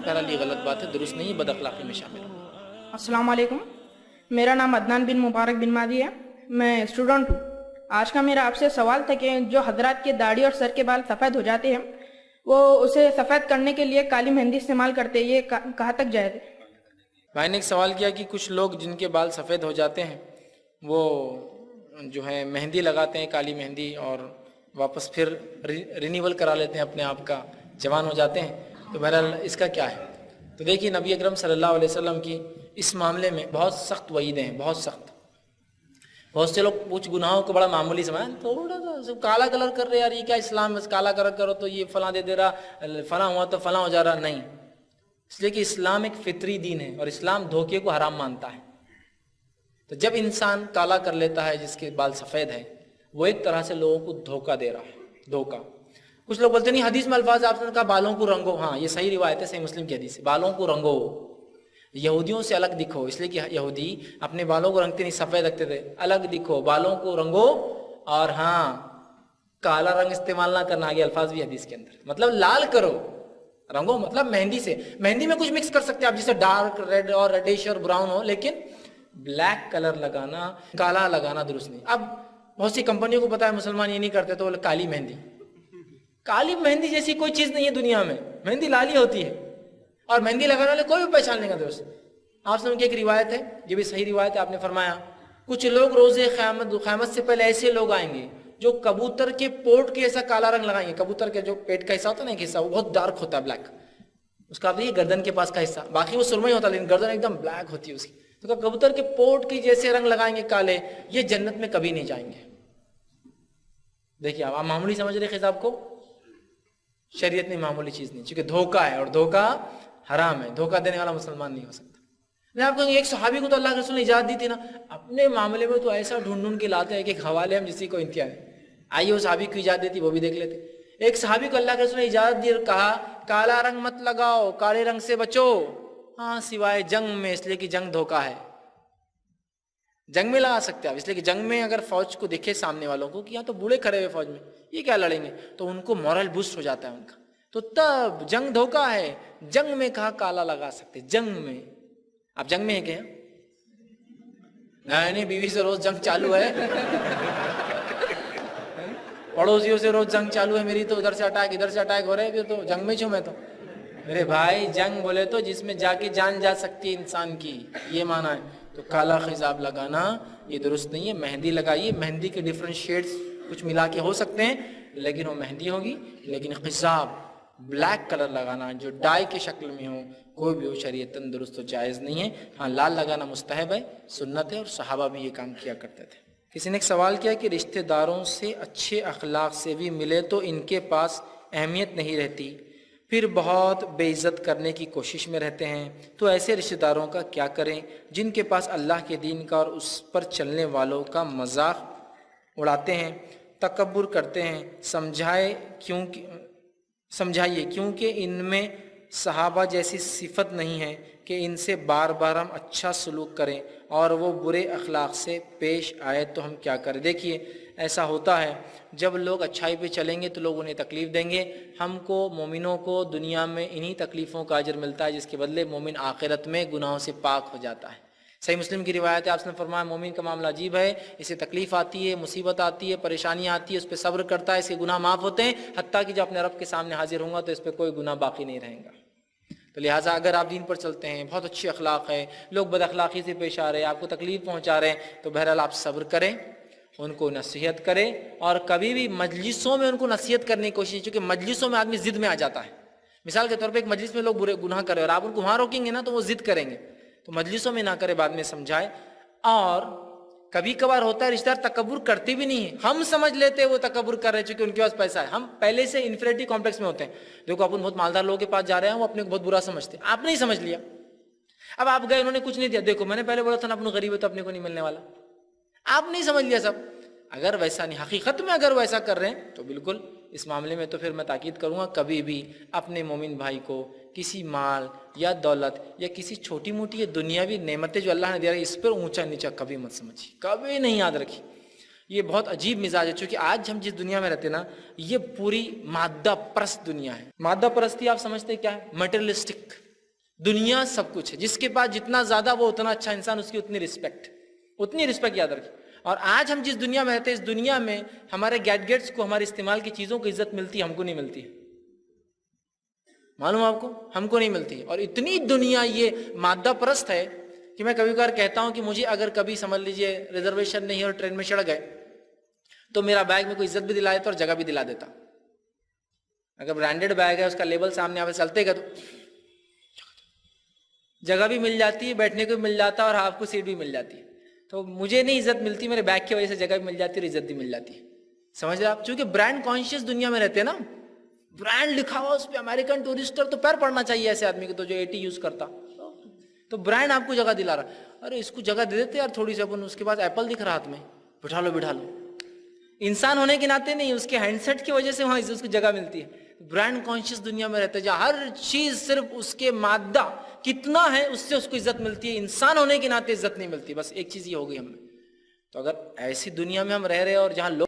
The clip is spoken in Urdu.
بہرحال یہ غلط بات ہے، درست نہیں، بد اخلاقی میں شامل ہو۔ السلام علیکم، میرا نام عدنان بن مبارک بن مادی ہے، میں اسٹوڈنٹ ہوں۔ آج کا میرا آپ سے سوال تھا کہ جو حضرات کے داڑھی اور سر کے بال سفید ہو جاتے ہیں وہ اسے سفید کرنے کے لیے کالی مہندی استعمال کرتے ہیں، یہ کہاں تک جائز ہے؟ بھائی نے ایک سوال کیا کہ کچھ لوگ جن کے بال سفید ہو جاتے ہیں وہ جو ہے مہندی لگاتے ہیں، کالی مہندی، اور واپس پھر رینیول کرا لیتے ہیں اپنے آپ کا، جوان ہو جاتے ہیں، تو بہرحال اس کا کیا ہے؟ تو دیکھیے نبی اکرم صلی اللہ علیہ وسلم کی اس معاملے میں بہت سخت وعیدیں ہیں، بہت سخت۔ بہت سے لوگ کچھ گناہوں کو بڑا معمولی سمجھیں، تھوڑا سا کالا کلر کر رہے، یار یہ کیا اسلام میں کالا کلر کرو تو یہ فلاں دے دے رہا، فلاں ہوا تو فلاں ہو جا رہا، نہیں۔ اس لیے کہ اسلام ایک فطری دین ہے اور اسلام دھوکے کو حرام مانتا ہے۔ تو جب انسان کالا کر لیتا ہے جس کے بال سفید ہیں، وہ ایک طرح سے لوگوں کو دھوکہ دے رہا ہے، دھوکہ۔ کچھ لوگ بولتے نہیں حدیث میں الفاظ آپ نے کہا بالوں کو رنگو، ہاں یہ صحیح روایت ہے، صحیح مسلم کی حدیث ہے، بالوں کو رنگو، یہودیوں سے الگ دکھو، اس لیے کہ یہودی اپنے بالوں کو رنگتے نہیں، سفید رکھتے تھے، الگ دکھو، بالوں کو رنگو، اور ہاں کالا رنگ استعمال نہ کرنا، آگے الفاظ بھی حدیث کے اندر، مطلب لال کرو، رنگو مطلب مہندی سے، مہندی میں کچھ مکس کر سکتے ہیں آپ، جیسے ڈارک ریڈ اور ریڈش اور براؤن ہو، لیکن بلیک کلر لگانا، کالا لگانا درست نہیں۔ اب بہت سی کمپنیوں کو پتا ہے مسلمان یہ نہیں کرتے، تو کالی مہندی، کالی مہندی جیسی کوئی چیز نہیں ہے دنیا میں، مہندی لالی ہوتی ہے، اور مہندی لگانے والے کوئی بھی پہچان نہیں کرتے اسے۔ آپ سن کے ایک روایت ہے، یہ بھی صحیح روایت ہے، آپ نے فرمایا کچھ لوگ روز قیامت سے پہلے ایسے لوگ آئیں گے جو کبوتر کے پوٹ کے ایسا کالا رنگ لگائیں گے، کبوتر کے جو پیٹ کا حصہ ہوتا ہے نا، ایک حصہ وہ بہت ڈارک ہوتا ہے، بلیک، اس کا یہ گردن کے پاس کا حصہ، باقی وہ سرمئی ہوتا ہے لیکن گردن ایک دم بلیک ہوتی ہے اس کی، تو کبوتر کے پوٹ کی جیسے رنگ لگائیں گے کالے، یہ جنت میں کبھی نہیں جائیں گے۔ دیکھیے آپ معمولی سمجھ رہے خطاب کو، شریعت میں معمولی چیز نہیں، چونکہ دھوکہ ہے اور دھوکہ حرام ہے، دھوکہ دینے والا مسلمان نہیں ہو سکتا۔ میں آپ کو ایک صحابی کو تو اللہ کے رسول نے اجازت دی تھی نا، اپنے معاملے میں تو ایسا ڈھونڈ ڈھونڈ کے لاتے ہیں کہ ایک حوالے ہم جسی کو انتہا ہے، آئیے وہ صحابی کو اجازت دیتی وہ بھی دیکھ لیتے۔ ایک صحابی کو اللہ کے رسول نے اجازت دی اور کہا کالا رنگ مت لگاؤ، کالے رنگ سے بچو، ہاں سوائے جنگ میں، اس لیے کہ جنگ دھوکہ ہے، جنگ میں لگا سکتے آپ، اس لیے کہ جنگ میں اگر فوج کو دیکھے سامنے والوں کو کہ یہاں تو بوڑھے کھڑے ہوئے فوج میں، یہ کیا لڑیں گے، تو ان کو مورل بوسٹ ہو جاتا ہے ان کا، تو تب جنگ دھوکہ ہے، جنگ میں کہا کالا لگا سکتے، جنگ میں۔ آپ جنگ میں ہیں کیا؟ نہیں بیوی سے روز جنگ چالو ہے، پڑوسیوں سے روز جنگ چالو ہے میری، تو ادھر سے اٹیک ادھر سے اٹیک ہو رہے ہیں، پھر تو جنگ میں چھوں میں تو۔ میرے بھائی جنگ بولے تو جس میں جا کے جان جا سکتی ہے انسان کی، یہ معنی ہے، تو کالا خضاب لگانا یہ درست نہیں ہے۔ مہندی لگائیے، مہندی کے ڈیفرنٹ شیڈز کچھ ملا کے ہو سکتے ہیں، لیکن وہ مہندی ہوگی، لیکن خضاب بلیک کلر لگانا جو ڈائی کے شکل میں ہو، کوئی بھی ہو، شریعتاً درست و جائز نہیں ہے۔ ہاں لال لگانا مستحب ہے، سنت ہے، اور صحابہ بھی یہ کام کیا کرتے تھے۔ کسی نے ایک سوال کیا کہ رشتہ داروں سے اچھے اخلاق سے بھی ملے تو ان کے پاس اہمیت نہیں رہتی، پھر بہت بے عزت کرنے کی کوشش میں رہتے ہیں، تو ایسے رشتہ داروں کا کیا کریں جن کے پاس اللہ کے دین کا اور اس پر چلنے والوں کا مذاق اڑاتے ہیں، تکبر کرتے ہیں؟ سمجھائیے کیونکہ ان میں صحابہ جیسی صفت نہیں ہے کہ ان سے بار بار ہم اچھا سلوک کریں اور وہ برے اخلاق سے پیش آئے تو ہم کیا کریں؟ دیکھیے ایسا ہوتا ہے جب لوگ اچھائی پہ چلیں گے تو لوگ انہیں تکلیف دیں گے، ہم کو مومنوں کو دنیا میں انہی تکلیفوں کا اجر ملتا ہے جس کے بدلے مومن آخرت میں گناہوں سے پاک ہو جاتا ہے۔ صحیح مسلم کی روایت ہے، آپ نے فرمایا مومن کا معاملہ عجیب ہے، اسے تکلیف آتی ہے، مصیبت آتی ہے، پریشانی آتی ہے، اس پہ صبر کرتا ہے، اس کے گناہ معاف ہوتے ہیں، حتیٰ کہ جب اپنے رب کے سامنے حاضر ہوں گا تو اس پہ کوئی گناہ باقی نہیں رہیں گا۔ تو لہٰذا اگر آپ دین پر چلتے ہیں، بہت اچھے اخلاق ہے، لوگ بد اخلاقی سے پیش آ رہے ہیں، آپ کو تکلیف پہنچا رہے ہیں، تو بہرحال آپ صبر کریں، ان کو نصیحت کریں، اور کبھی بھی مجلسوں میں ان کو نصیحت کرنے کی کوشش، چونکہ مجلسوں میں آدمی ضد میں آ جاتا ہے۔ مثال کے طور پہ ایک مجلس میں لوگ برے گناہ کر رہے ہیں اور آپ ان کو وہاں روکیں گے نا تو وہ ضد کریں گے، تو مجلسوں میں نہ کرے، بعد میں سمجھائے۔ اور کبھی کبھار ہوتا ہے رشتہ دار تکبر کرتے بھی نہیں ہیں، ہم سمجھ لیتے ہیں وہ تکبر کر رہے ہیں چونکہ ان کے پاس پیسہ ہے، ہم پہلے سے انفیریٹی کمپلیکس میں ہوتے ہیں، دیکھو اپن بہت مالدار لوگوں کے پاس جا رہے ہیں، وہ اپنے کو بہت برا سمجھتے ہیں، آپ نہیں سمجھ لیا، اب آپ گئے، انہوں نے کچھ نہیں دیا، دیکھو میں نے پہلے بولا تھا نا اپنے غریب ہے تو اپنے کو نہیں ملنے والا، آپ نہیں سمجھ لیا سب۔ اگر ویسا نہیں، حقیقت میں اگر ویسا کر رہے ہیں تو بالکل اس معاملے میں تو پھر میں تاکید کروں گا، کبھی بھی اپنے مومن بھائی کو کسی مال یا دولت یا کسی چھوٹی موٹی دنیاوی نعمتیں جو اللہ نے دیا ہے اس پر اونچا نیچا کبھی مت سمجھیے، کبھی نہیں، یاد رکھیے۔ یہ بہت عجیب مزاج ہے، چونکہ آج ہم جس دنیا میں رہتے ہیں نا، یہ پوری مادہ پرست دنیا ہے۔ مادہ پرستی آپ سمجھتے کیا ہے؟ مٹیریلسٹک دنیا سب کچھ ہے. جس کے پاس جتنا زیادہ وہ اتنا اچھا انسان, اس کی اتنی رسپیکٹ یاد رکھیں. اور آج ہم جس دنیا میں رہتے ہیں, اس دنیا میں ہمارے گیجٹس کو, ہمارے استعمال کی چیزوں کو عزت ملتی ہے, ہم کو نہیں ملتی ہے. معلوم آپ کو, ہم کو نہیں ملتی. اور اتنی دنیا یہ مادہ پرست ہے کہ میں کبھی کبھار کہتا ہوں کہ مجھے اگر کبھی سمجھ لیجئے ریزرویشن نہیں اور ٹرین میں چڑھ گئے تو میرا بیگ میں کوئی عزت بھی دلا دیتا اور جگہ بھی دلا دیتا. اگر برانڈیڈ بیگ ہے, اس کا لیبل سامنے آپ چلتے گا تو جگہ بھی مل جاتی ہے, بیٹھنے کو بھی مل جاتا ہے, اور آپ کو سیٹ بھی مل جاتی ہے. تو مجھے نہیں عزت ملتی, میرے بیگ کی وجہ سے جگہ بھی مل جاتی ہے اور عزت بھی مل جاتی ہے. سمجھ رہے آپ, چونکہ برانڈ کانشیس دنیا میں رہتے ہیں نا, برانڈ لکھا ہوا اس پہ امریکن ٹورسٹر, تو پیر پڑنا چاہیے ایسے آدمی کو تو جو 80 یوز کرتا. تو برانڈ آپ کو جگہ دلا رہا, ارے اس کو جگہ دے دیتے یار تھوڑی سی, اپن اس کے پاس ایپل دکھ رہا ہاتھ میں, بٹھا لو. انسان ہونے کے ناطے نہیں, اس کے ہینڈ سیٹ کی وجہ سے وہاں اس کو جگہ ملتی ہے. برانڈ کانشیس دنیا میں رہتا ہے جہاں ہر چیز صرف اس کے مادہ کتنا ہے اس سے اس کو عزت ملتی ہے, انسان ہونے کے ناطے عزت نہیں ملتی. بس ایک چیز یہ ہو گئی ہم میں. تو اگر ایسی دنیا میں ہم رہ رہے ہیں اور جہاں لوگ